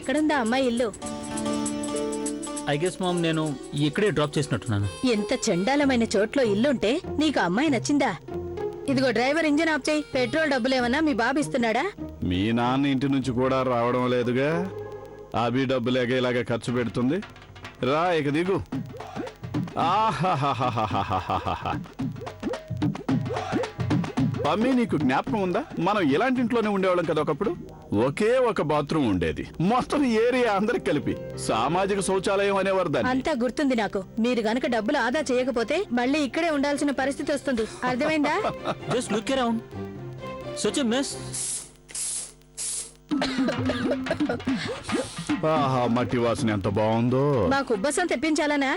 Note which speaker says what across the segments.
Speaker 1: ఎక్కడుందా అమ్మాయి ఇల్లు?
Speaker 2: I guess ma'am నేను ఇక్కడే డ్రాప్ చేసినట్టున్నాను.
Speaker 1: ఎంత చండాలమైన చోట్లో ఇల్లుంటే నీకు అమ్మాయి నచ్చిందా? ఇదిగో డ్రైవర్ ఇంజిన్ ఆఫ్ చేయి. పెట్రోల్ డబ్బులేమన్నా మీ బాబు ఇస్తున్నాడా?
Speaker 3: మీ నాన్న ఇంటి నుంచి కూడా రావడం లేదుగా. అభి డబ్బులేక ఇలాగ ఖర్చు పెడుతుంది. రా ఇక దిగు. ఆహాహాహాహాహాహా. మమ్మీ నీకు జ్ఞాపకం ఉందా? మనం ఇలాంటి ఇంట్లోనే ఉండేవాళ్ళం కదా ఒకప్పుడు. ఒకే ఒక బాత్రూమ్ ఉండేది, మొత్తం ఏరియా అందరికి కలిపి సామాజిక శౌచాలయం అనేవారు దాన్ని.
Speaker 1: అంతా గుర్తుంది నాకు. మీరు గనక డబ్బులు ఆదా చేయకపోతే మళ్ళీ ఇక్కడే ఉండాల్సిన పరిస్థితి వస్తుంది. అర్థమైందా?
Speaker 2: Just look around. Such a mess.
Speaker 3: ఆహా, మట్టి వాసన ఎంత బాగుందో.
Speaker 1: మాకు ఉబ్బసం తెప్పించాలనా?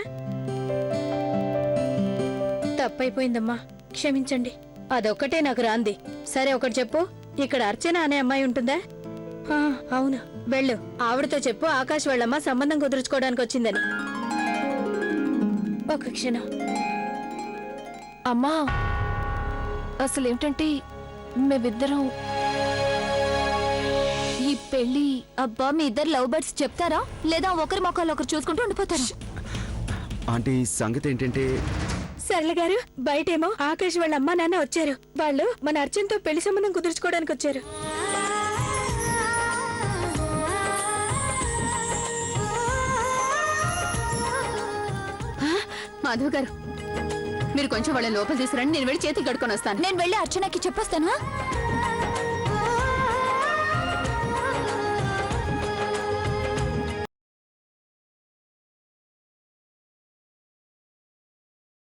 Speaker 1: తప్పైపోయిందమ్మా, క్షమించండి. అదొక్కటే నాకు రాంది. సరే ఒకటి చెప్పు, ఇక్కడ అర్చన అనే అమ్మాయి ఉంటుందా? అవును, వెళ్ళు. ఆవిడతో చెప్పు ఆకాశ్ వాళ్ళమ్మ సంబంధం కుదుర్చుకోవడానికి వచ్చిందని. ఒక క్షణం.
Speaker 4: అమ్మా, అసలేమిటంటే మేమిద్దరం ఈ పెళ్లి.
Speaker 5: అబ్బా, మీ ఇద్దరు లవ్ బర్డ్స్ చెప్తారా లేదా ఒకరి మొక్కలు ఒకరు చూసుకుంటూ ఉండిపోతారా?
Speaker 6: ఆంటీ సంగతి ఏంటంటే,
Speaker 1: సరళ గారు, బయటేమో ఆకాశ్ వాళ్ళ అమ్మా నాన్న వచ్చారు. వాళ్ళు మన అర్చనతో పెళ్లి సంబంధం కుదుర్చుకోవడానికి వచ్చారు.
Speaker 5: మాధవ్ గారు, మీరు కొంచెం వాళ్ళ లోపల తీసుకురండి. నేను వెళ్ళి చేతికి కడుక్కొని వస్తాను. నేను వెళ్ళి అర్చనకి చెప్పొస్తాను.